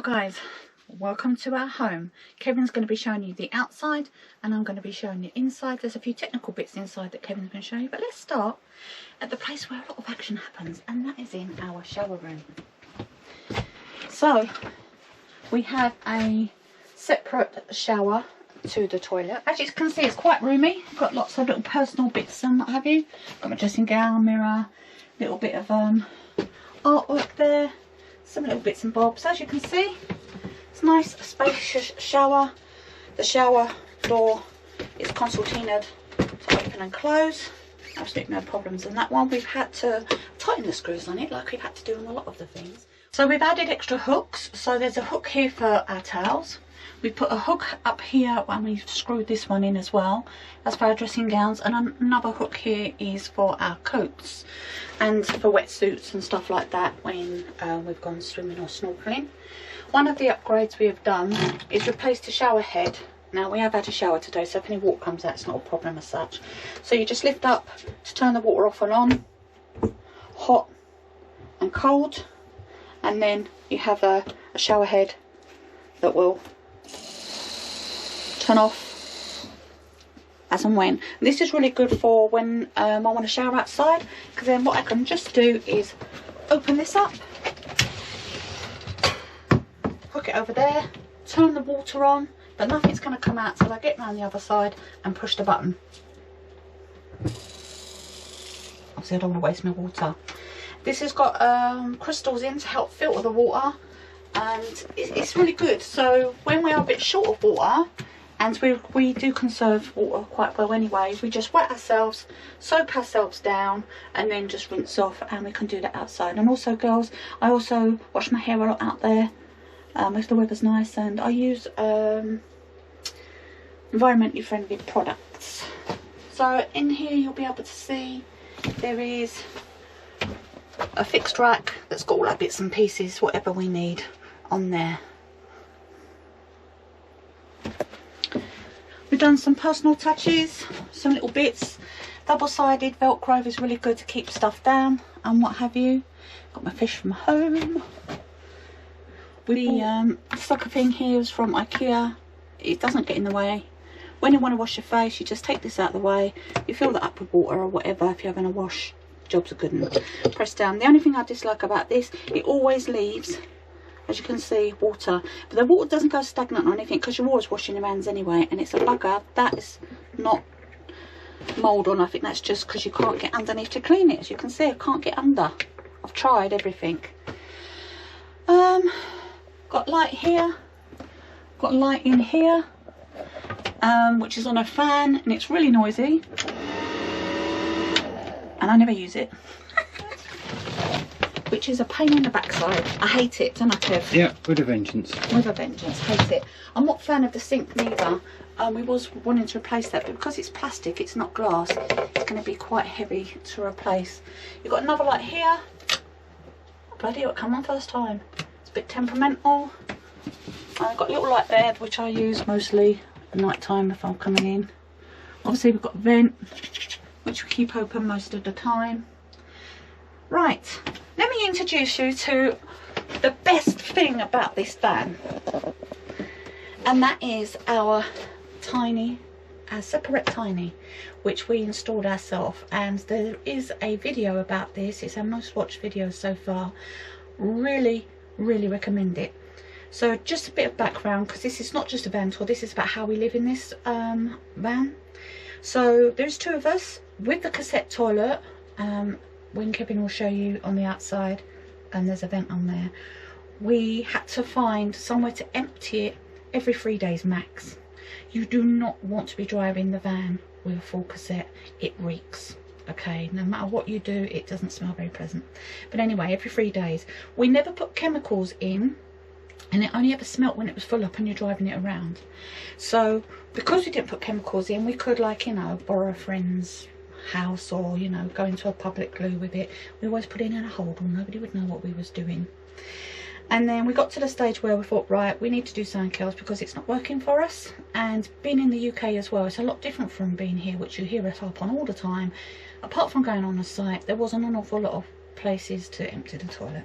So guys, welcome to our home. Kevin's going to be showing you the outside and I'm going to be showing you inside. There's a few technical bits inside that Kevin's going to show you, but let's start at the place where a lot of action happens, and that is in our shower room. So we have a separate shower to the toilet. As you can see, it's quite roomy. Got lots of little personal bits and what have you. Got my dressing gown, mirror, little bit of artwork there, some little bits and bobs. As you can see, it's a nice spacious shower. The shower door is concertinaed to open and close. Absolutely no problems in that one. We've had to tighten the screws on it like we've had to do on a lot of the things. So we've added extra hooks. So there's a hook here for our towels. We put a hook up here and we've screwed this one in as well. That's for our dressing gowns, and another hook here is for our coats and for wetsuits and stuff like that when we've gone swimming or snorkeling. One of the upgrades we have done is replace the shower head. Now we have had a shower today, so if any water comes out, it's not a problem as such. So you just lift up to turn the water off and on, hot and cold, and then you have a shower head that will turn off as and when. This is really good for when I want to shower outside, because then what I can just do is open this up, hook it over there, turn the water on, but nothing's going to come out till I get round the other side and push the button. Obviously I don't want to waste my water. This has got crystals in to help filter the water, and it's really good. So when we are a bit short of water, and we do conserve water quite well anyway, we just wet ourselves, soak ourselves down, and then just rinse off, and we can do that outside. And also girls, I also wash my hair a lot out there if the weather's nice, and I use environmentally friendly products. So in here you'll be able to see there is a fixed rack that's got all our bits and pieces, whatever we need on there. We've done some personal touches, some little bits. Double-sided Velcro is really good to keep stuff down and what have you. Got my fish from home. The sucker thing here is from IKEA. It doesn't get in the way. When you want to wash your face, you just take this out of the way. You fill that up with water or whatever if you're having a wash. Jobs are good and press down. The only thing I dislike about this, it always leaves, as you can see, water, but the water doesn't go stagnant or anything because you're always washing your hands anyway, and it's a bugger. That is not mould on. I think that's just because you can't get underneath to clean it. As you can see, I can't get under. I've tried everything. Got light here, got light in here, which is on a fan, and it's really noisy and I never use it. Which is a pain in the backside. I hate it, don't I, Kev? Yeah, with a vengeance. With a vengeance, hate it. I'm not a fan of the sink neither. We was wanting to replace that, but because it's plastic, it's not glass, it's going to be quite heavy to replace. You've got another light here. Oh, bloody hell, it come on first time. It's a bit temperamental. I've got a little light there, which I use mostly at night time if I'm coming in. Obviously we've got a vent, which we keep open most of the time. Right, let me introduce you to the best thing about this van, and that is our separate tiny, which we installed ourselves, and there is a video about this. It's our most watched video so far. Really recommend it. So just a bit of background, because this is not just a van tour, this is about how we live in this van. So there's two of us with the cassette toilet, when Kevin will show you on the outside, and there's a vent on there. We had to find somewhere to empty it every 3 days max. You do not want to be driving the van with a full cassette. It reeks. Okay, no matter what you do, it doesn't smell very pleasant. But anyway, every 3 days. We never put chemicals in, and it only ever smelt when it was full up and you're driving it around. So because we didn't put chemicals in, we could, like, you know, borrow a friend's house, or, you know, go into a public loo with it. We always put it in a hold, or nobody would know what we was doing. And then we got to the stage where we thought, right, we need to do something else because it's not working for us. And being in the UK as well, it's a lot different from being here, which you hear us harp on all the time. Apart from going on a site, there wasn't an awful lot of places to empty the toilet.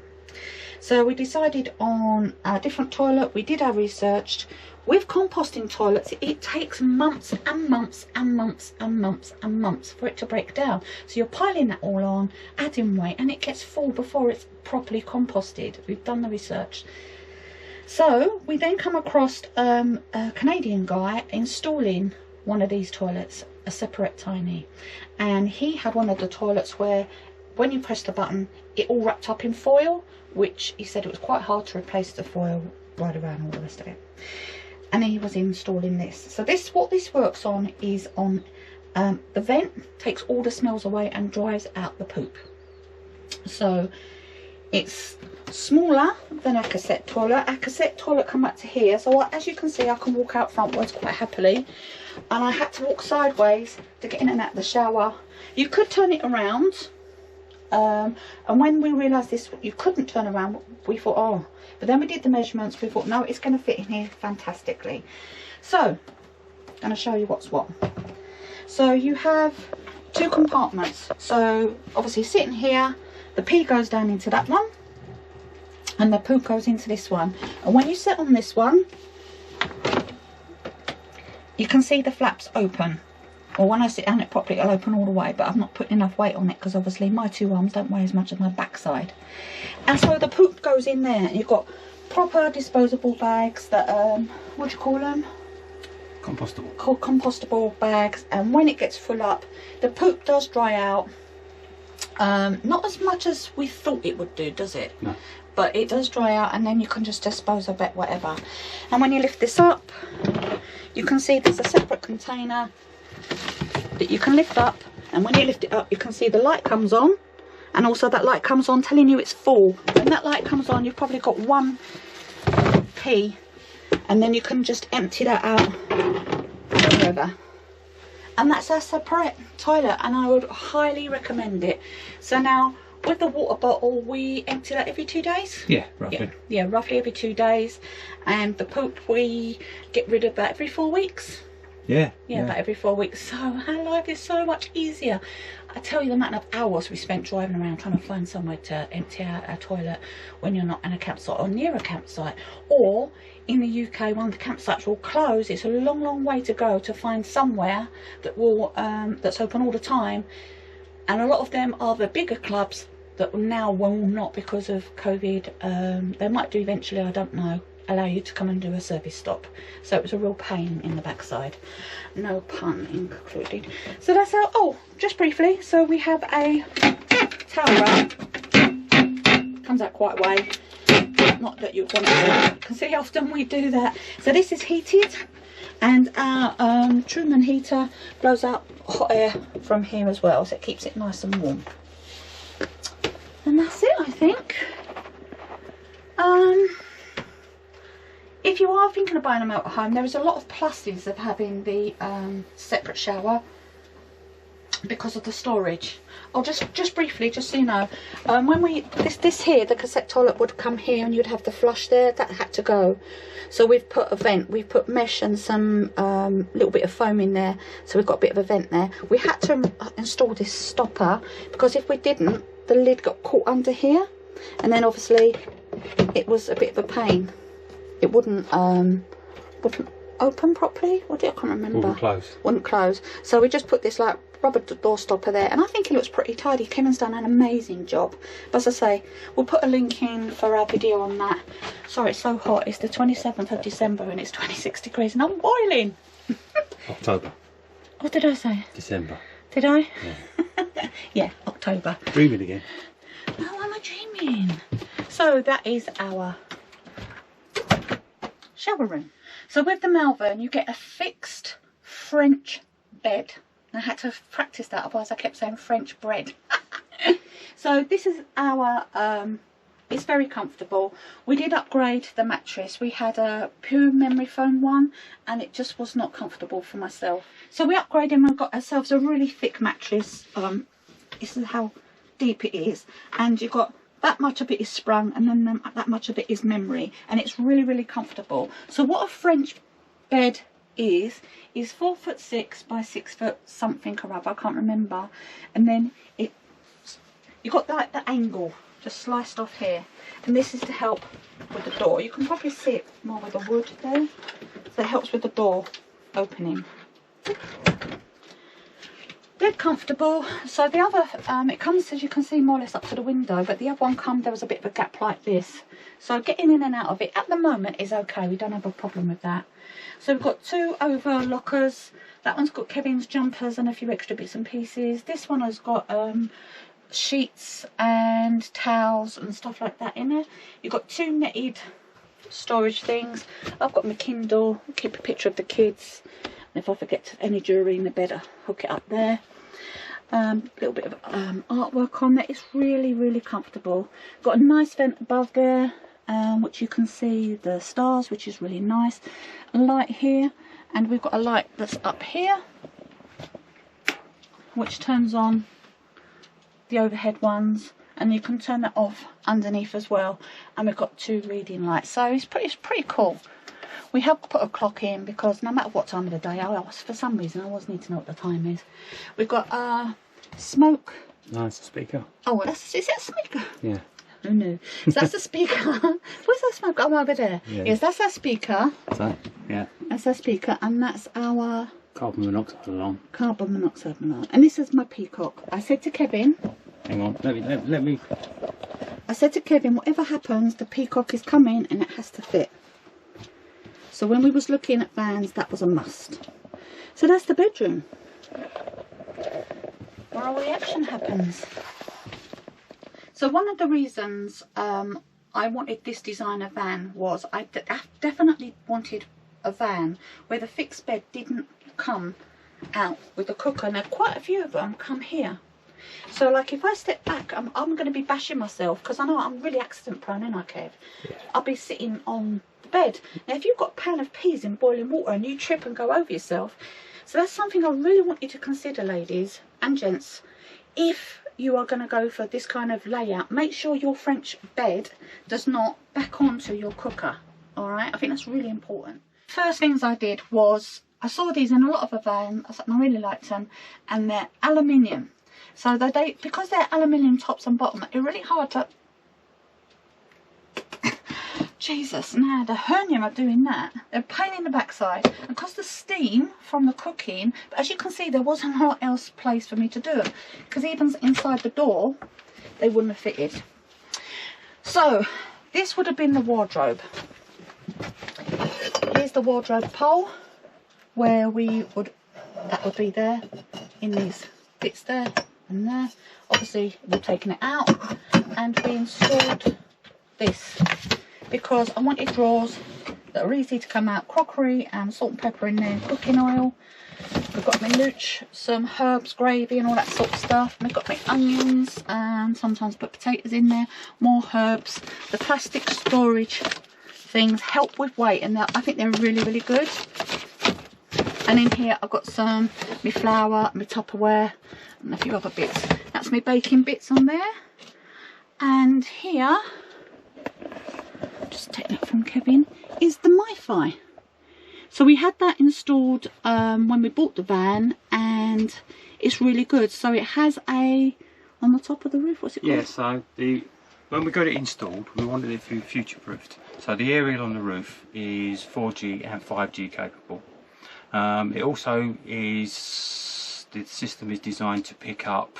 So we decided on a different toilet. We did our research. With composting toilets, it takes months and months and months and months and months for it to break down. So you're piling that all on, adding weight, and it gets full before it's properly composted. We've done the research. So we then come across a Canadian guy installing one of these toilets, a separate tiny, and he had one of the toilets where when you press the button it all wrapped up in foil, which he said it was quite hard to replace the foil right around all the rest of it. And he was installing this. So what this works on is on the vent, takes all the smells away and dries out the poop. So it's smaller than a cassette toilet. A cassette toilet come up to here, so as you can see I can walk out frontwards quite happily, and I had to walk sideways to get in and out of the shower. You could turn it around, and when we realised this you couldn't turn around, we thought, oh, but then we did the measurements, we thought no, it's going to fit in here fantastically. So I'm going to show you what's what. So you have two compartments, so obviously sitting here, the pee goes down into that one and the poop goes into this one, and when you sit on this one you can see the flaps open, or when I sit down it properly it'll open all the way, but I've not put enough weight on it because obviously my two arms don't weigh as much as my backside. And so the poop goes in there. You've got proper disposable bags that what do you call them? Compostable. Called compostable bags, and when it gets full up the poop does dry out. Not as much as we thought it would do, does it? No. But it does dry out, and then you can just dispose of it, whatever. And when you lift this up you can see there's a separate container that you can lift up, and when you lift it up you can see the light comes on, and also that light comes on telling you it's full. When that light comes on you've probably got one pee, and then you can just empty that out wherever. And that's our separate toilet, and I would highly recommend it. So now with the water bottle we empty that every 2 days. Yeah, roughly. Yeah, roughly every 2 days. And the poop we get rid of that every 4 weeks. Yeah, about every 4 weeks. So our life is so much easier. I tell you the amount of hours we spent driving around trying to find somewhere to empty out our toilet when you're not in a campsite or near a campsite, or in the UK when the campsites will close. It's a long way to go to find somewhere that will that's open all the time, and a lot of them are the bigger clubs that now will not, because of COVID. They might do eventually, I don't know, allow you to come and do a service stop. So it was a real pain in the backside, no pun included. So that's how, oh, just briefly, so we have a towel roll, comes out quite a way, not that you'd want to, you can see how often we do that. So this is heated, and our Truman heater blows out hot air from here as well, so it keeps it nice and warm. And that's it, I think. If you are thinking of buying a motorhome, there is a lot of pluses of having the separate shower because of the storage. Oh, just briefly, just so you know, when we this here, the cassette toilet would come here and you'd have the flush there. That had to go, so we've put a vent, we've put mesh and some little bit of foam in there, so we've got a bit of a vent there. We had to install this stopper because if we didn't, the lid got caught under here, and then obviously it was a bit of a pain. It wouldn't open properly, would it? I can't remember. Wouldn't close. So we just put this like rubber door stopper there, and I think it looks pretty tidy. Kevin's done an amazing job. But as I say, we'll put a link in for our video on that. Sorry, it's so hot. It's the 27th of December and it's 26 degrees and I'm boiling. October. What did I say? December. Did I? Yeah. Yeah, October. Dreaming again. No, I'm not dreaming. So that is our shower room. So with the Malvern you get a fixed French bed. I had to practice that, otherwise I kept saying French bread. So this is our it's very comfortable. We did upgrade the mattress. We had a pure memory foam one and it just was not comfortable for myself, so we upgraded and got ourselves a really thick mattress. This is how deep it is, and you've got that much of it is sprung and then that much of it is memory, and it's really comfortable. So what a French bed is 4'6" by 6 foot something or other, I can't remember, and then you got like the angle, just sliced off here, and this is to help with the door. You can probably see it more with the wood there, so it helps with the door opening. They're comfortable. So the other, it comes, as you can see, more or less up to the window, but the other one there was a bit of a gap like this. So getting in and out of it at the moment is okay. We don't have a problem with that. So we've got 2 over lockers. That one's got Kevin's jumpers and a few extra bits and pieces. This one has got sheets and towels and stuff like that in there. You've got 2 netted storage things. I've got my Kindle, keep a picture of the kids. And if I forget any jewellery in the bed, I'll hook it up there. A little bit of artwork on there. It's really, really comfortable. Got a nice vent above there, which you can see the stars, which is really nice. A light here, and we've got a light that's up here, which turns on the overhead ones, and you can turn that off underneath as well. And we've got 2 reading lights, so it's pretty cool. We have put a clock in because no matter what time of the day, for some reason I always need to know what the time is. We've got smoke. No, it's a speaker. Oh, is that a speaker? Yeah. Oh no. So that's a speaker. Where's that smoke? Oh, over there. Yeah. Yes, that's our speaker. So, yeah. That's our speaker, and that's our carbon monoxide alarm. Carbon monoxide alarm. And this is my peacock. I said to Kevin. Hang on. Let me. I said to Kevin, whatever happens, the peacock is coming, and it has to fit. So when we was looking at vans, that was a must. So that's the bedroom, where all the action happens. So one of the reasons I wanted this designer van was I definitely wanted a van where the fixed bed didn't come out with the cooker. Now quite a few of them come here. So like if I step back, I'm going to be bashing myself because I know I'm really accident prone, ain't I, Kev? Yeah. I'll be sitting on the bed. Now if you've got a pan of peas in boiling water and you trip and go over yourself, so that's something I really want you to consider, ladies and gents. If you are going to go for this kind of layout, make sure your French bed does not back onto your cooker. All right, I think that's really important. First things I did was I saw these in a lot of a van. I really liked them, and they're aluminium. So because they're aluminium tops and bottom, they're really hard to. Jesus, now the hernia are doing that. They're a pain in the backside, and because the steam from the cooking, but as you can see, there wasn't a lot else place for me to do them, because even inside the door, they wouldn't have fitted. So this would have been the wardrobe. Here's the wardrobe pole, where that would be there in these bits there and there. Obviously we've taken it out and we installed this because I wanted drawers that are easy to come out, crockery and salt and pepper in there, cooking oil. We've got my nooch, some herbs, gravy and all that sort of stuff. And we've got my onions and sometimes put potatoes in there, more herbs. The plastic storage things help with weight, and I think they're really, really good. And in here I've got some my flour, my Tupperware and a few other bits. That's my baking bits on there. And here, just take that from Kevin, is the Mi-Fi. So we had that installed when we bought the van, and it's really good. So it has on the top of the roof, what's it called? Yeah, so when we got it installed, we wanted it to be future-proofed. So the aerial on the roof is 4G and 5G capable. It also is, the system is designed to pick up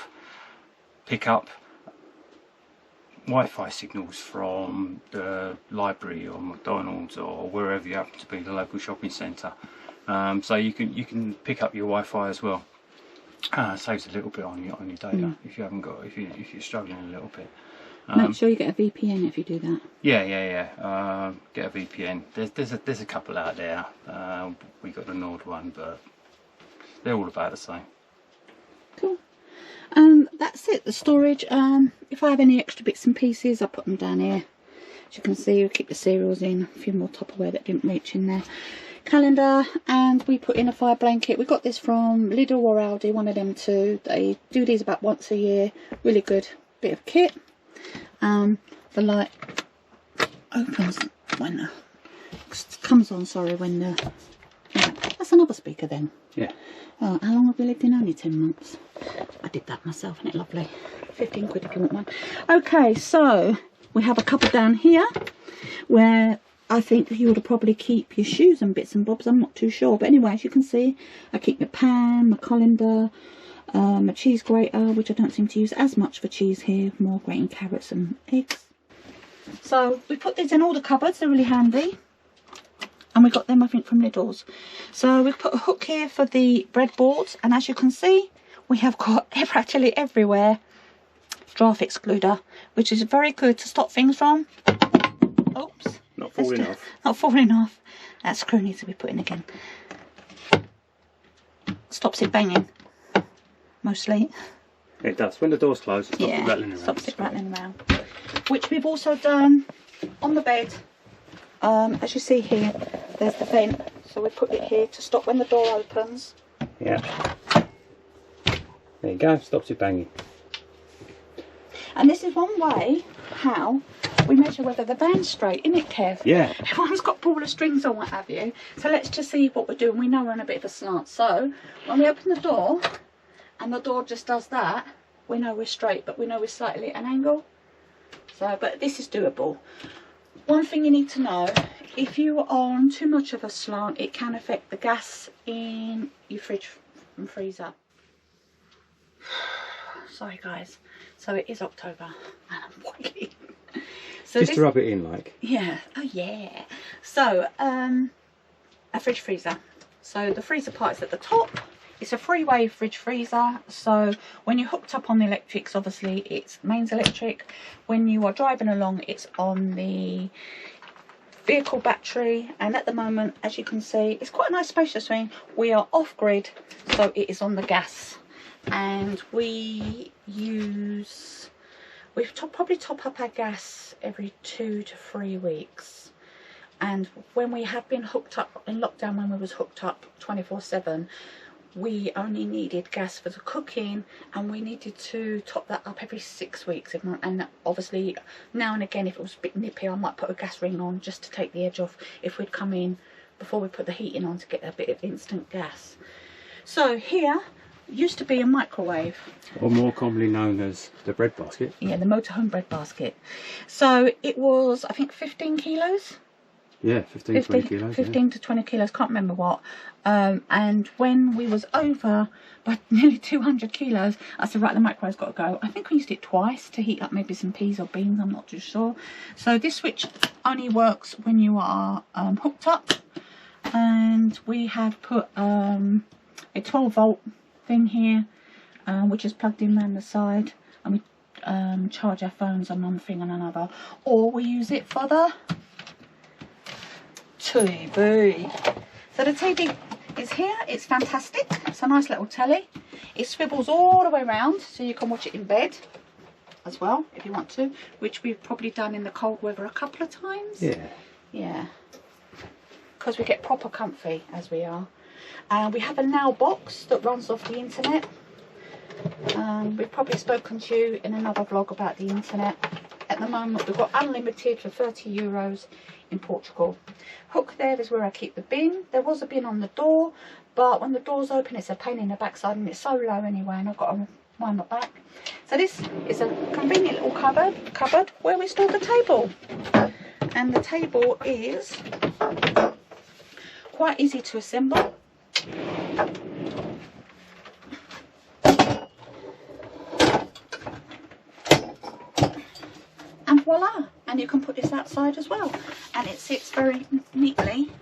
Wi-Fi signals from the library or McDonald's or wherever you happen to be, the local shopping centre. So you can pick up your Wi-Fi as well. Saves a little bit on your data if you haven't got, if you're struggling a little bit. Make sure you get a VPN if you do that. Yeah. Get a VPN. There's a couple out there. We got the Nord one, but they're all about the same. Cool. That's it. The storage. If I have any extra bits and pieces, I put them down here. As you can see, we keep the cereals in. A few more Tupperware that didn't reach in there. Calendar, and we put in a fire blanket. We got this from Lidl or Aldi, one of them two. They do these about once a year. Really good bit of kit. The light opens when comes on, sorry, when that's another speaker then. Yeah. How long have we lived in? Only 10 months. I did that myself, isn't it lovely? 15 quid if you want one. Okay, so we have a cupboard down here where I think you would probably keep your shoes and bits and bobs. I'm not too sure, but anyway, as you can see, I keep my pan, my colander, my cheese grater, which I don't seem to use as much for cheese here, more grating carrots and eggs. So we put these in all the cupboards, they're really handy. And we got them, I think, from Lidl's. So we've put a hook here for the breadboards, and as you can see, we have got practically everywhere draft excluder, which is very good to stop things from, oops, not falling off. Not falling off. That screw needs to be put in again. Stops it banging, mostly. It does. When the door's closed, it stops it rattling around. Stops it rattling around. Which we've also done on the bed. As you see here, there's the vent, so we put it here to stop when the door opens. Yeah. There you go, stops it banging. And this is one way how we measure whether the van's straight, isn't it, Kev? Yeah. Everyone's got ball of strings or what have you. So let's just see what we're doing. We know we're on a bit of a slant. So when we open the door and the door just does that, we know we're straight, but we know we're slightly at an angle. So, but this is doable. One thing you need to know, if you are on too much of a slant, it can affect the gas in your fridge and freezer. Sorry guys, so it is October and I'm boiling. So just to rub it in like. Yeah, oh yeah. So, a fridge freezer. So the freezer part is at the top. It's a three-way fridge freezer, so when you're hooked up on the electrics, obviously it's mains electric. When you are driving along, it's on the vehicle battery, and at the moment, as you can see, it's quite a nice spacious thing. We are off-grid, so it is on the gas, and we probably top up our gas every 2 to 3 weeks. And when we have been hooked up in lockdown, when we was hooked up 24/7, we only needed gas for the cooking, and we needed to top that up every 6 weeks. And obviously now and again, if it was a bit nippy, I might put a gas ring on just to take the edge off if we'd come in before we put the heating on to get a bit of instant gas. So here used to be a microwave, or more commonly known as the bread basket. Yeah, the motorhome bread basket. So it was, I think, 15 kilos. Yeah, 15 20 kilos. 15 to 20 kilos, can't remember what. And when we was over by nearly 200 kilos, I said, right, the microwave's got to go. I think we used it twice to heat up maybe some peas or beans, I'm not too sure. So this switch only works when you are hooked up. And we have put a 12 volt thing here, which is plugged in around the side. And we charge our phones on one thing and another. Or we use it for the TV. So the TV is here. It's fantastic. It's a nice little telly. It swivels all the way around, so you can watch it in bed as well if you want to, which we've probably done in the cold weather a couple of times. Yeah, because we get proper comfy as we are. And we have a Now box that runs off the internet. We've probably spoken to you in another vlog about the internet. At the moment we've got unlimited for €30 in Portugal. Hook there is where I keep the bin. There was a bin on the door, but when the door's open it's a pain in the backside, and it's so low anyway, and I've got to wind my back. So this is a convenient little cupboard where we store the table. And the table is quite easy to assemble. And voila, and you can put this outside as well, and it sits very neatly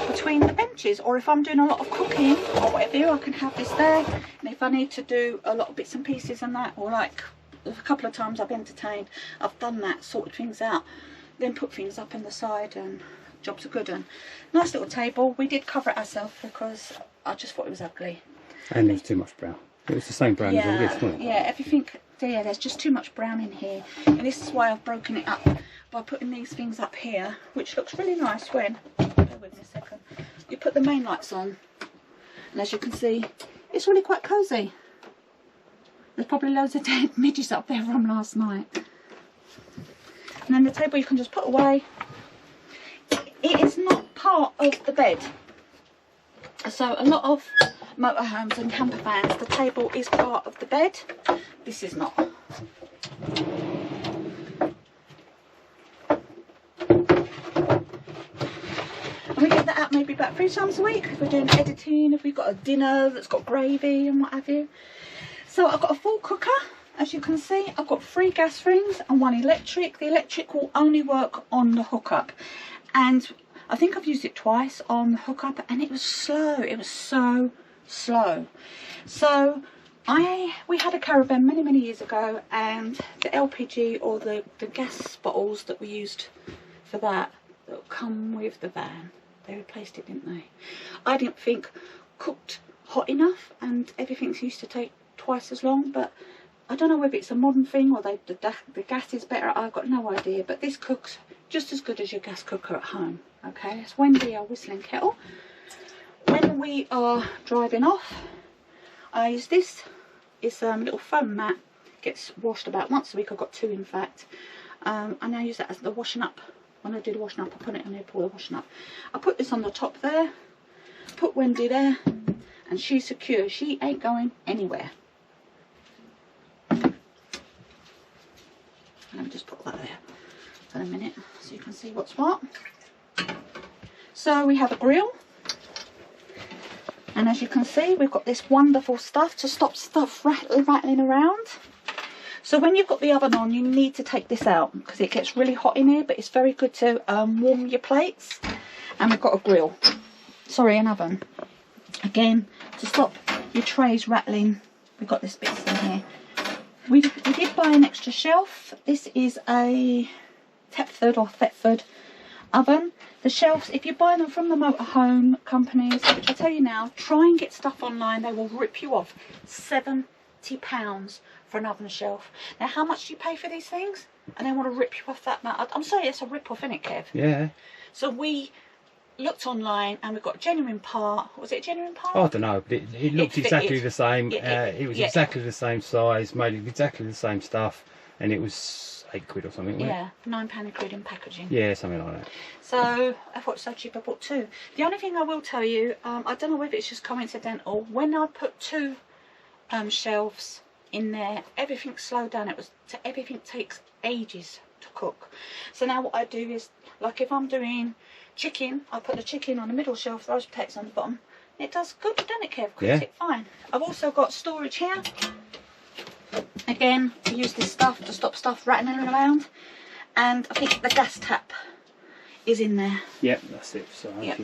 between the benches. Or if I'm doing a lot of cooking or whatever, I can have this there, and if I need to do a lot of bits and pieces and that, or like a couple of times I've entertained, I've done that, sorted things out, then put things up on the side, and jobs are good. And nice little table. We did cover it ourselves because I just thought it was ugly. And there was too much brown. It was the same brown as all this, wasn't it? Yeah, everything there, there's just too much brown in here. And this is why I've broken it up by putting these things up here, which looks really nice when, bear with me a second, you put the main lights on. And as you can see, it's really quite cosy. There's probably loads of dead midges up there from last night. And then the table you can just put away. It is not part of the bed. So a lot of motorhomes and camper vans, the table is part of the bed. This is not. And we get that out maybe about 3 times a week if we're doing editing, if we've got a dinner that's got gravy and what have you. So I've got a full cooker, as you can see. I've got 3 gas rings and 1 electric. The electric will only work on the hookup, and I think I've used it twice on the hookup and it was slow. It was so slow. So we had a caravan many years ago, and the LPG or the gas bottles that we used for that come with the van, they replaced it, didn't they? I didn't think cooked hot enough, and everything used to take twice as long, but I don't know whether it's a modern thing or the gas is better. I've got no idea, but this cooks just as good as your gas cooker at home. Okay, it's Wendy, our whistling kettle. When we are driving off, I use this. It's a little foam mat. Gets washed about once a week. I've got 2 in fact. And I use that as the washing up. When I do the washing up, I put it in there for the washing up. I put this on the top there. Put Wendy there, and she's secure. She ain't going anywhere. Let me just put that there for a minute so you can see what's what. So we have a grill, and as you can see, we've got this wonderful stuff to stop stuff rattling around. So when you've got the oven on, you need to take this out because it gets really hot in here, but it's very good to warm your plates. And we've got a grill, sorry, an oven, again to stop your trays rattling. We've got this bit in here. We did buy an extra shelf. This is a Thetford oven. The shelves, if you buy them from the motorhome companies, which I tell you now, try and get stuff online. They will rip you off. £70 for an oven shelf. Now, how much do you pay for these things? And they want to rip you off that much. I'm sorry, it's a rip off, isn't it, Kev? Yeah. So we looked online and we got a genuine part. Was it a genuine part? I don't know, but it looked exactly the same. It was exactly the same size, made of exactly the same stuff, and it was £8 or something, wasn't it? Yeah, £9 a quid in packaging. Yeah, something like that. So I thought it was so cheap, I bought 2. The only thing I will tell you, I don't know whether it's just coincidental, when I put 2 shelves in there, everything slowed down. Everything takes ages to cook. So now what I do is, like if I'm doing chicken, I put the chicken on the middle shelf, roast potatoes on the bottom. It does good, doesn't it, Kev? Cooks it fine. I've also got storage here. Again, we use this stuff to stop stuff rattling around. And I think the gas tap is in there. Yep, that's it. So, yep.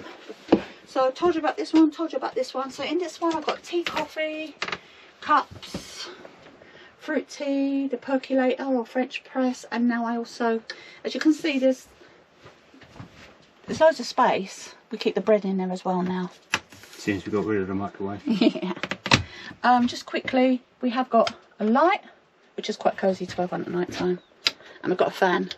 So I told you about this one, told you about this one. So in this one I've got tea, coffee, cups, fruit tea, the percolator or French press, and now I also, as you can see, there's loads of space. We keep the bread in there as well now. Since we got rid of the microwave. Yeah. Just quickly, we have got a light, which is quite cosy to have on at night time, and we've got a fan.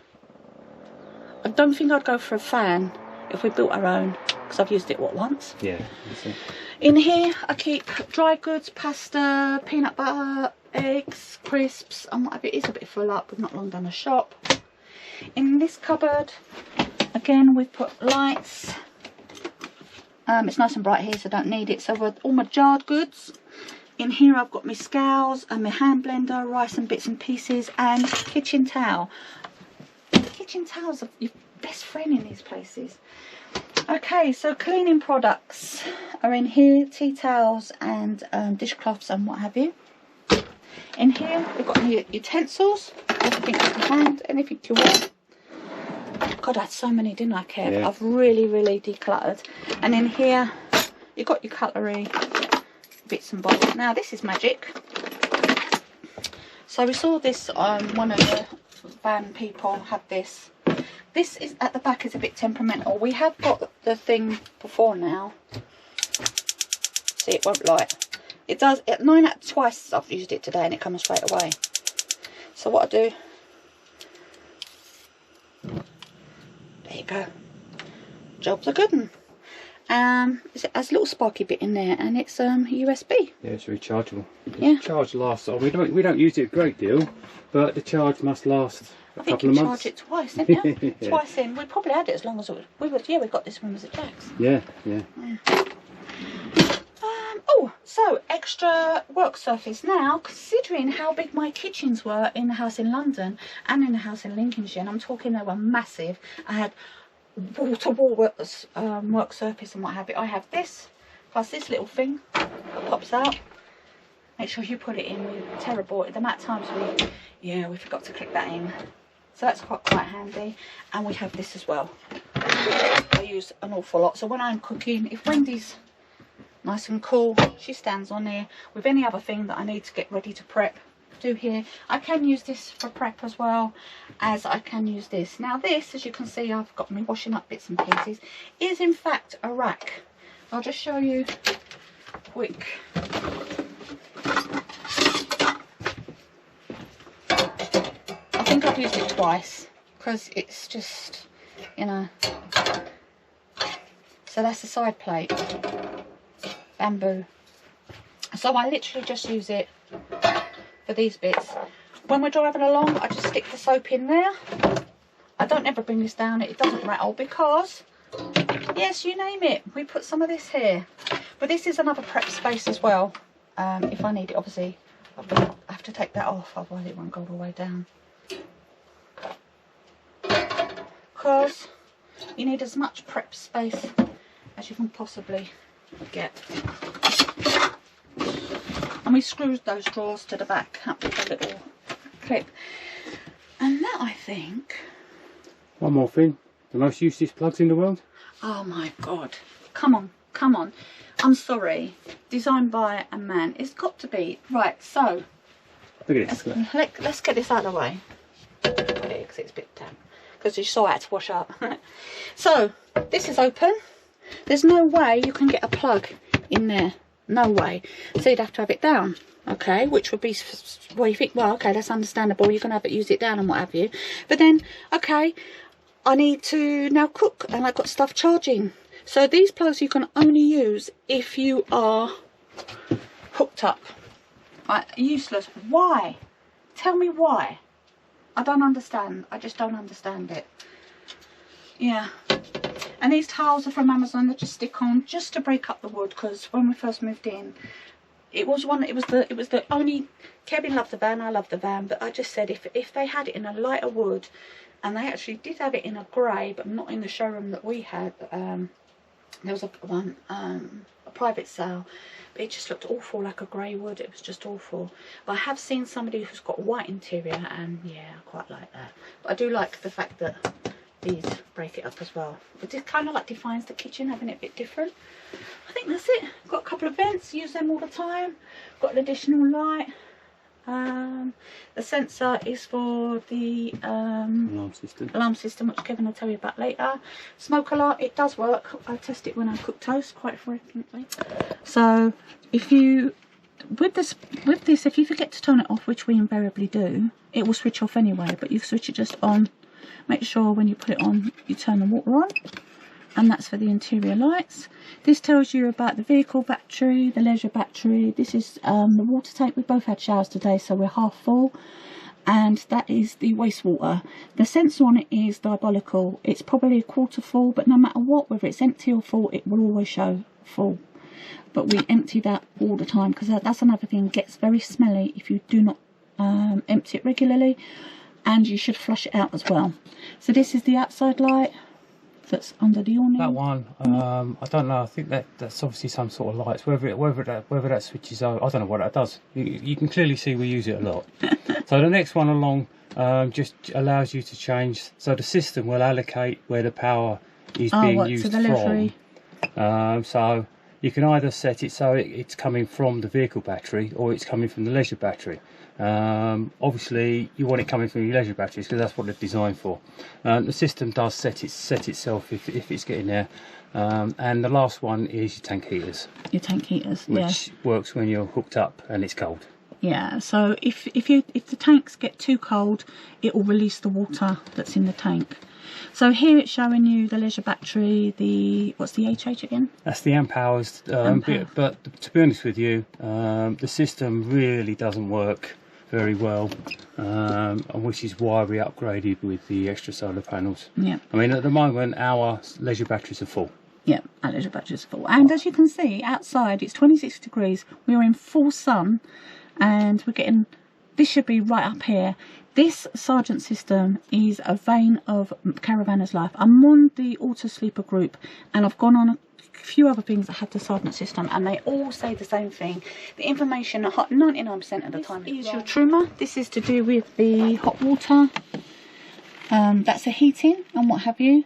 I don't think I'd go for a fan if we built our own, because I've used it once. Yeah, that's it. In here I keep dry goods, pasta, peanut butter, eggs, crisps, and whatever. It is a bit full up, we've not long done a shop. In this cupboard again we've put lights. It's nice and bright here, so I don't need it. So with all my jarred goods. In here I've got my scows and my hand blender, rice and bits and pieces, and kitchen towel. Kitchen towels are your best friend in these places. Okay, so cleaning products are in here, tea towels and dishcloths and what have you. In here we've got your utensils, everything you can hand, anything you want. God, I had so many, didn't I, Kev? Yeah. I've really decluttered. And in here you've got your cutlery, bits and bobs. Now this is magic. So we saw this on one of the van people had this. This is at the back is a bit temperamental. We have got the thing before now. See, it won't light. It does. 9 out of twice I've used it today and it comes straight away. So what I do, there you go. Job's a good one. It has a little sparky bit in there, and it's USB. Yeah, it's rechargeable. The charge lasts. We don't use it a great deal, but the charge must last a couple of months. I think you charge it twice, didn't you? Yeah. Twice in. We probably had it as long as we got this one as a Jack's. Yeah. Oh, Oh, so extra work surface. Now, considering how big my kitchens were in the house in London and in the house in Lincolnshire, and I'm talking they were massive. I had wall-to-wall work surface and what have you. I have this plus this little thing that pops out. Make sure you put it in. We're terrible at the amount of times we forgot to click that in. So that's quite handy. And we have this as well. I use an awful lot. So when I'm cooking, if Wendy's nice and cool, she stands on there with any other thing that I need to get ready to prep. Do here. I can use this for prep as well as I can use this. Now this, as you can see, I've got me washing up bits and pieces, is in fact a rack. I'll just show you quick. I think I've used it twice because it's just, you know. So that's the side plate, bamboo. So I literally just use it for these bits. When we're driving along, I just stick the soap in there. I don't ever bring this down, it doesn't rattle because, yes, you name it, we put some of this here. But this is another prep space as well. If I need it, obviously, I have to take that off, otherwise it won't go all the way down. Because you need as much prep space as you can possibly get. And we screwed those drawers to the back up with a little clip. And that, I think... One more thing. The most useless plugs in the world. Oh my God. Come on, come on. I'm sorry. Designed by a man. It's got to be. Right, so... Look at this. Let's get this out of the way. Put it because it's a bit damp. Because you saw I had to wash up. So, this is open. There's no way you can get a plug in there. No way. So you'd have to have it down. Okay, which would be, well, you think, well, okay, that's understandable. You can have it, use it down and what have you. But then, okay, I need to now cook and I've got stuff charging. So these plugs you can only use if you are hooked up. Right, useless. Why? Tell me why. I don't understand. I just don't understand it. Yeah. And these towels are from Amazon. They just stick on just to break up the wood, because when we first moved in, it was the only. Kevin loved the van, I loved the van, but I just said if they had it in a lighter wood, and they actually did have it in a grey, but not in the showroom that we had. There was a private sale, but it just looked awful, like a grey wood. It was just awful. But I have seen somebody who's got white interior, and yeah, I quite like that. But I do like the fact that these break it up as well. But it kind of like defines the kitchen, having it a bit different. I think that's it. Got a couple of vents, use them all the time. Got an additional light. The sensor is for the alarm system, which Kevin will tell you about later. Smoke alarm, it does work. I test it when I cook toast quite frequently. So if you with this if you forget to turn it off, which we invariably do, it will switch off anyway, but you switch it just on. Make sure when you put it on you turn the water on, and that's for the interior lights. This tells you about the vehicle battery, the leisure battery. This is the water tank. We both had showers today, so we're half full, and that is the wastewater. The sensor on it is diabolical. It's probably a quarter full, but no matter what, whether it's empty or full, it will always show full. But we empty that all the time, because that's another thing. It gets very smelly if you do not empty it regularly, and you should flush it out as well. So this is the outside light that's under the awning. That one, I don't know. I think that's obviously some sort of lights. Whether that switches on, I don't know what that does. You can clearly see we use it a lot. So the next one along just allows you to change. So the system will allocate where the power is being used to the from. So you can either set it so it's coming from the vehicle battery, or it's coming from the leisure battery. Obviously you want it coming from your leisure batteries, because that's what they're designed for. The system does set itself if it's getting there. And the last one is your tank heaters. Your tank heaters, which works when you're hooked up and it's cold. Yeah, so if the tanks get too cold, it will release the water that's in the tank. So here it's showing you the leisure battery, what's the HH again? That's the amp hours, but to be honest with you, the system really doesn't work very well, which is why we upgraded with the extra solar panels. Yeah. I mean, at the moment our leisure batteries are full. Yeah, a little bit just full. And as you can see outside, it's 26 degrees. We're in full sun, and we're getting. This should be right up here. This Sergeant system is a vein of Caravanner's life. I'm on the Auto Sleeper group, and I've gone on a few other things that have the Sergeant system, and they all say the same thing. The information 99% of the time is your Truman. This is to do with the hot water. That's the heating and what have you.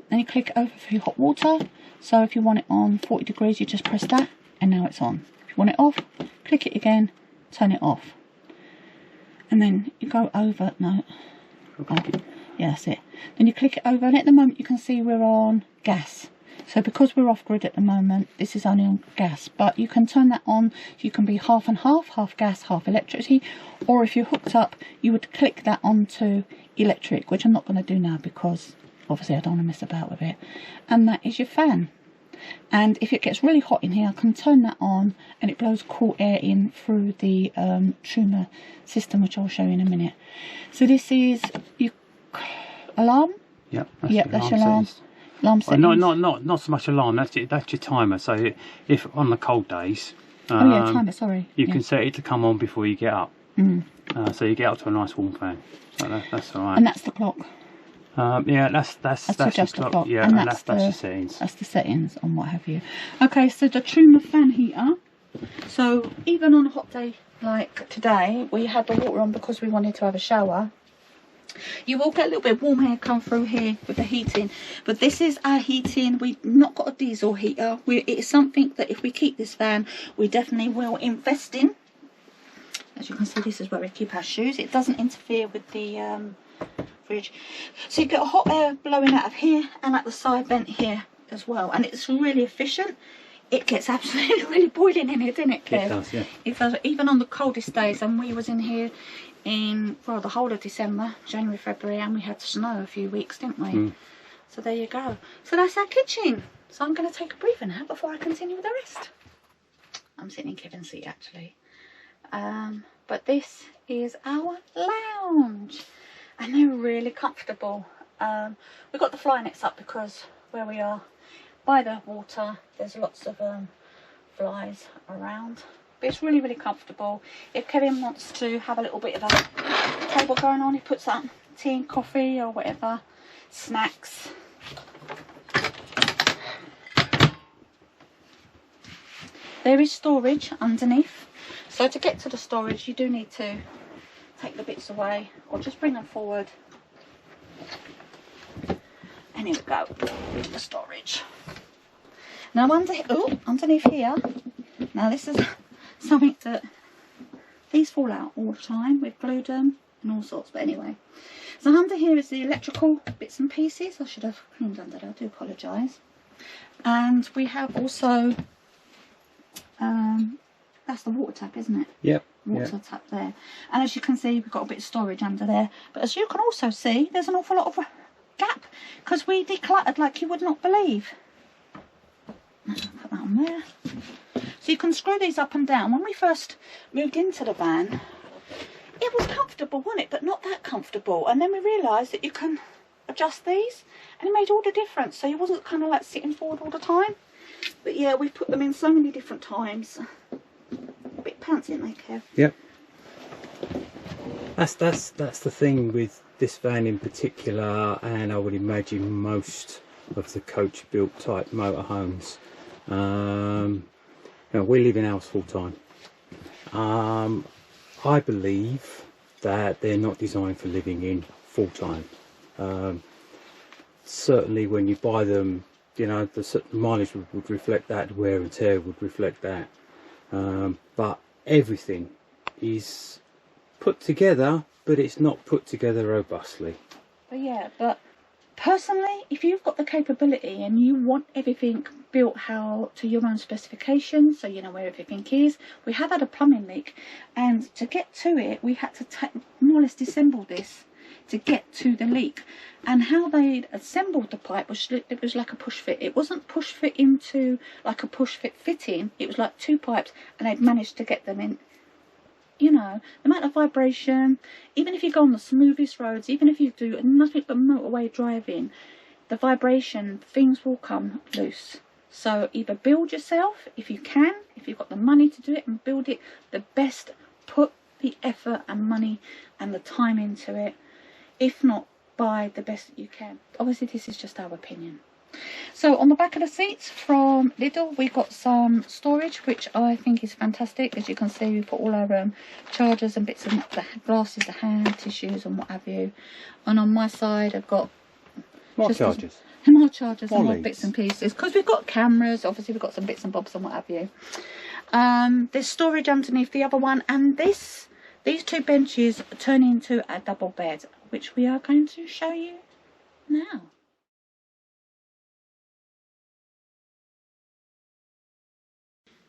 Then you click over for your hot water. So if you want it on 40 degrees, you just press that, and now it's on. If you want it off, click it again, turn it off. And then you go over, no, oh, yeah, that's it. Then you click it over, and at the moment you can see we're on gas. So because we're off grid at the moment, this is only on gas, but you can turn that on. You can be half and half gas, half electricity, or if you're hooked up, you would click that onto electric, which I'm not going to do now because obviously I don't want to mess about with it. And that is your fan. And if it gets really hot in here, I can turn that on, and it blows cool air in through the Truman system, which I'll show you in a minute. So this is your alarm. Yep, that's your alarm. Alarm settings. Well, not so much alarm. That's your timer. So if on the cold days, oh yeah, timer. Sorry. You can set it to come on before you get up. So you get up to a nice warm fan. So that's all right. And that's the clock. Yeah, that's the clock. Yeah, and that's the settings. That's the settings and what have you. Okay, so the Truman fan heater. So even on a hot day like today, we had the water on because we wanted to have a shower. You will get a little bit of warm air come through here with the heating, but this is our heating. We've not got a diesel heater. It is something that if we keep this fan, we definitely will invest in. As you can see, this is where we keep our shoes. It doesn't interfere with the fridge. So you get a hot air blowing out of here and at the side vent here as well, and it's really efficient. It gets absolutely really boiling in here, doesn't it, Kev? It does, yeah. It does, even on the coldest days, and we was in here in, well, the whole of December, January, February, and we had snow a few weeks, didn't we? So there you go. So that's our kitchen. So I'm going to take a breather now before I continue with the rest. I'm sitting in Kevin's seat actually. But this is our lounge, and they're really comfortable. We've got the fly nets up because where we are by the water, there's lots of flies around. But it's really, really comfortable. If Kevin wants to have a little bit of a table going on, he puts up tea and coffee or whatever, snacks. There is storage underneath. So to get to the storage, you do need to take the bits away or just bring them forward. And here we go, the storage. Now underneath here, now this is something that, these fall out all the time. We've glued them and all sorts, but anyway. So under here is the electrical bits and pieces. I should have cleaned under there, I do apologise. And we have also, that's the water tap, isn't it? Yep. Water tap there. And as you can see, we've got a bit of storage under there. But as you can also see, there's an awful lot of gap because we decluttered like you would not believe. Put that on there. So you can screw these up and down. When we first moved into the van, it was comfortable, wasn't it? But not that comfortable. And then we realised that you can adjust these, and it made all the difference. So you wasn't kind of like sitting forward all the time. But yeah, we've put them in so many different times. A bit pants, isn't they, Kev? Yep. That's the thing with this van in particular, and I would imagine most of the coach built type motorhomes. You know, we live in house full time. I believe that they're not designed for living in full time. Certainly when you buy them, you know, the mileage would reflect that, wear and tear would reflect that. But everything is put together, but it's not put together robustly. But yeah, but personally, if you've got the capability and you want everything built how to your own specifications, so you know where everything is. We have had a plumbing leak, and to get to it, we had to more or less disassemble this to get to the leak. And how they assembled the pipe was, it was like a push fit. It wasn't push fit into like a push fit fitting. It was like two pipes, and they'd managed to get them in. You know, the amount of vibration, even if you go on the smoothest roads, even if you do nothing but motorway driving, the vibration, things will come loose. So either build yourself if you can, if you've got the money to do it, and build it the best. Put the effort and money and the time into it. If not, buy the best that you can. Obviously this is just our opinion. So on the back of the seats from Lidl, we got some storage, which I think is fantastic. As you can see, we put all our chargers and bits of the glasses, the hand tissues and what have you. And on my side I've got more chargers. More chargers and more leads. bits and pieces, because we've got cameras, obviously we've got some bits and bobs and what have you. There's storage underneath the other one, and these two benches turn into a double bed, which we are going to show you now.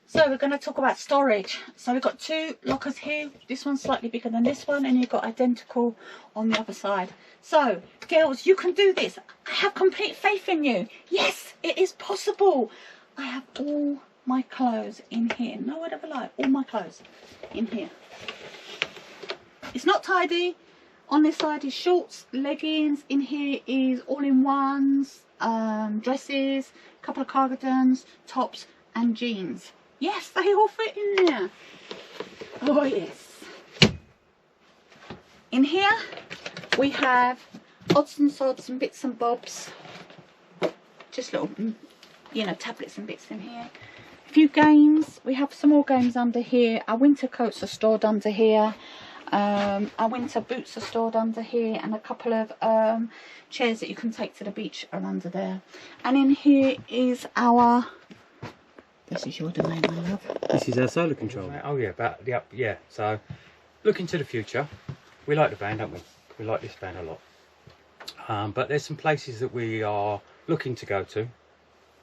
So we're going to talk about storage. So we've got two lockers here. This one's slightly bigger than this one, and you've got identical on the other side. So girls, you can do this. I have complete faith in you. Yes, it is possible. I have all my clothes in here. No word of a lie. All my clothes in here. It's not tidy. On this side is shorts, leggings. In here is all-in-ones, dresses, a couple of cardigans, tops and jeans. Yes, they all fit in there. Oh yes. In here we have odds and sods and bits and bobs. Just little, you know, tablets and bits in here. A few games. We have some more games under here. Our winter coats are stored under here. Our winter boots are stored under here, and a couple of chairs that you can take to the beach are under there. And in here is our... This is your domain, my love. This is our solar controller. Oh yeah, yeah. So, looking to the future, we like the van, don't we? We like this van a lot. But there's some places that we are looking to go to,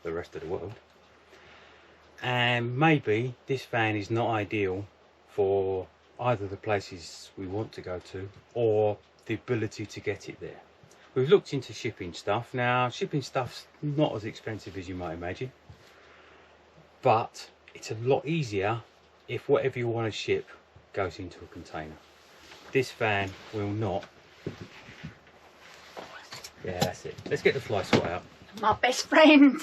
the rest of the world. And maybe this van is not ideal for either the places we want to go to or the ability to get it there. We've looked into shipping stuff. Now, shipping stuff's not as expensive as you might imagine, but it's a lot easier if whatever you want to ship goes into a container. This van will not. Yeah, that's it. Let's get the fly swat out. My best friend.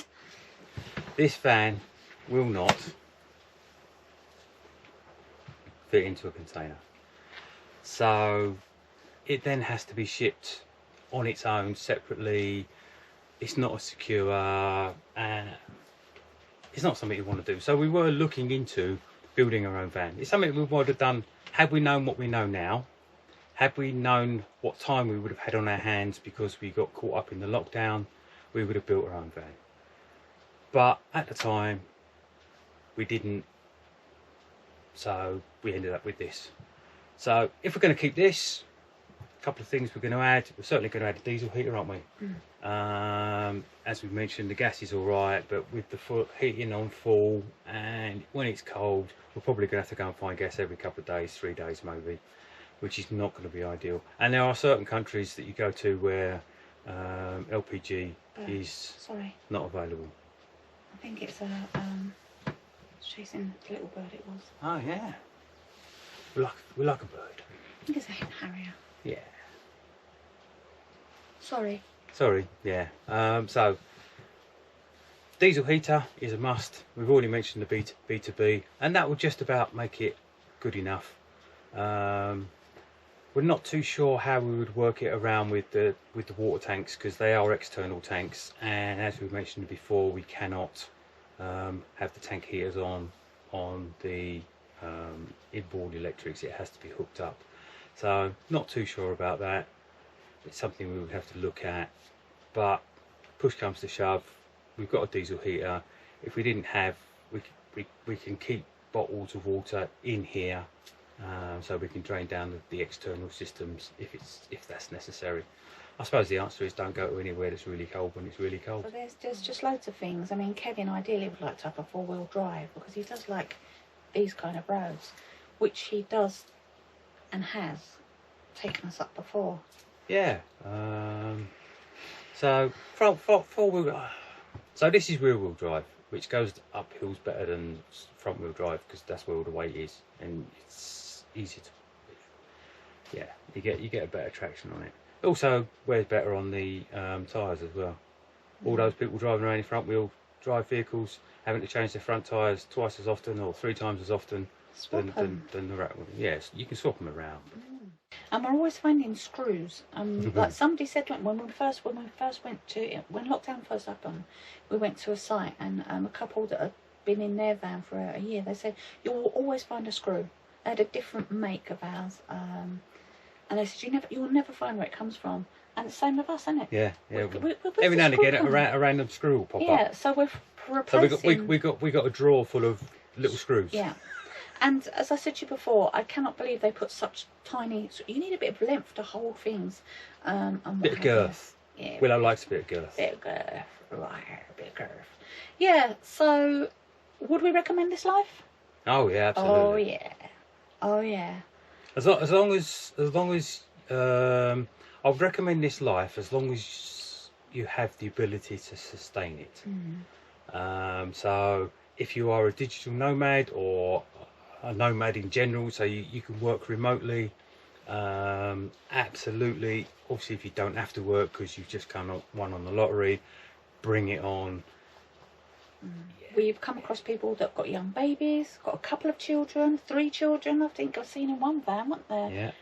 This van will not fit into a container. So it then has to be shipped on its own separately. It's not as secure, and it's not something you want to do. So we were looking into building our own van. It's something we would have done had we known what we know now. Had we known what time we would have had on our hands because we got caught up in the lockdown, we would have built our own van. But at the time, we didn't. So we ended up with this. So if we're going to keep this, a couple of things we're going to add. We're certainly going to add a diesel heater, aren't we? As we mentioned, the gas is all right, but with the heating on full, and when it's cold, we're probably going to have to go and find gas every couple of days, 3 days maybe, which is not going to be ideal. And there are certain countries that you go to where LPG is not available. I think it's a chasing the little bird. It was. Oh yeah. We like a bird. I think it's a hen harrier. Yeah. Sorry, yeah. So, diesel heater is a must. We've already mentioned the B2B, and that will just about make it good enough. We're not too sure how we would work it around with the water tanks, because they are external tanks, and as we mentioned before, we cannot have the tank heaters on the inboard electrics. It has to be hooked up. So, not too sure about that. It's something we would have to look at, but push comes to shove, we've got a diesel heater. If we didn't have, we can keep bottles of water in here, so we can drain down the external systems if that's necessary. I suppose the answer is don't go to anywhere that's really cold when it's really cold. But there's just loads of things. I mean, Kevin ideally would like to have a 4-wheel drive, because he does like these kind of roads, which he does and has taken us up before. Yeah. So four-wheel. So this is rear-wheel drive, which goes up hills better than front-wheel drive, because that's where all the weight is, and it's easy to. Yeah, you get a better traction on it. Also wears better on the tyres as well. all those people driving around in front wheel drive vehicles having to change their front tyres twice as often or 3 times as often than the rack. Yes, you can swap them around. And we're always finding screws. Like somebody said when we first went to, when lockdown first happened, we went to a site and a couple that had been in their van for a year, they said you will always find a screw. They had a different make of ours, and they said you'll never find where it comes from. And it's the same with us, isn't it? Yeah. Every now and again, a random screw will pop up. Yeah, so we're replacing. So we got a drawer full of little screws. Yeah. And as I said to you before, I cannot believe they put such tiny. You need a bit of length to hold things. Bit of girth. Yeah. Willow likes a bit of girth. Bit of girth, right? Bit of girth. Yeah. So, would we recommend this life? Oh yeah, absolutely. Oh yeah. Oh yeah. As long as I would recommend this life as long as you have the ability to sustain it. So if you are a digital nomad or a nomad in general, so you can work remotely, absolutely. Obviously, if you don't have to work because you've just won on the lottery, bring it on. We've come across people that have got young babies, got a couple of children, 3 children, I think I've seen in one van, weren't there? Yeah.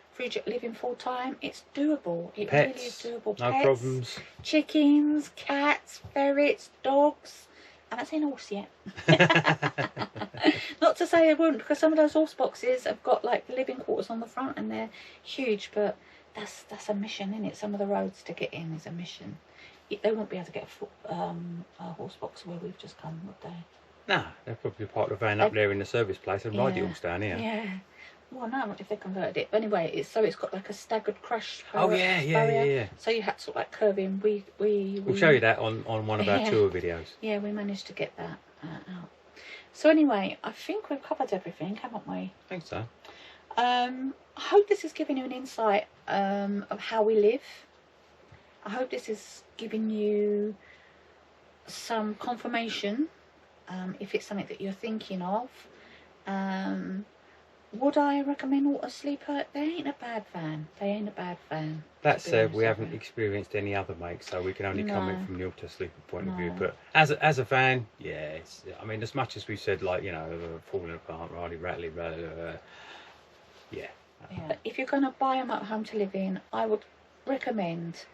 Living full time. It's doable. It Pets, really is doable. no Pets, problems. Chickens, cats, ferrets, dogs. I haven't seen a horse yet. Not to say I wouldn't, because some of those horse boxes have got like living quarters on the front and they're huge, but that's a mission, isn't it? Some of the roads to get in is a mission. They won't be able to get a horse box where we've just come, would they? No, they'll probably park the van up there in the service place and ride the horse down here. Yeah. Well, no, if they converted it. But anyway, it's got like a staggered crash barrier. Yeah. So you had to like curve in. We'll show you that on one of our tour videos. Yeah, we managed to get that out. So anyway, I think we've covered everything, haven't we? I think so. I hope this has given you an insight of how we live. I hope this is giving you some confirmation if it's something that you're thinking of. Would I recommend Water Sleeper? They ain't a bad van. That said, we haven't experienced any other makes, so we can only comment from the Water Sleeper point of view. But as a van, yeah, I mean, as much as we said, like, you know, falling apart, rattly, yeah. But if you're going to buy them at home to live in, I would recommend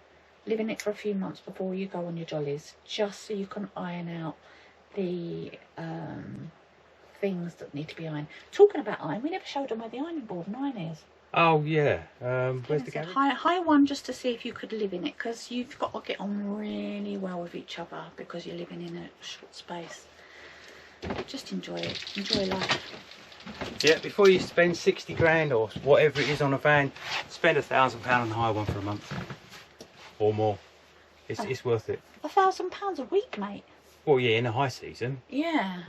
living it for a few months before you go on your jollies, just so you can iron out the things that need to be ironed. Talking about iron, we never showed them where the ironing board and iron is. Oh yeah, where's the garage? Hire one just to see if you could live in it, because you've got to get on really well with each other because you're living in a short space. Just enjoy it, enjoy life. Yeah, before you spend 60 grand or whatever it is on a van, spend £1,000 and hire one for a month or more. It's worth it. £1,000 a week, mate. Well, yeah, in the high season. Yeah,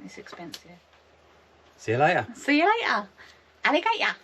it's expensive. See you later. See you later, alligator.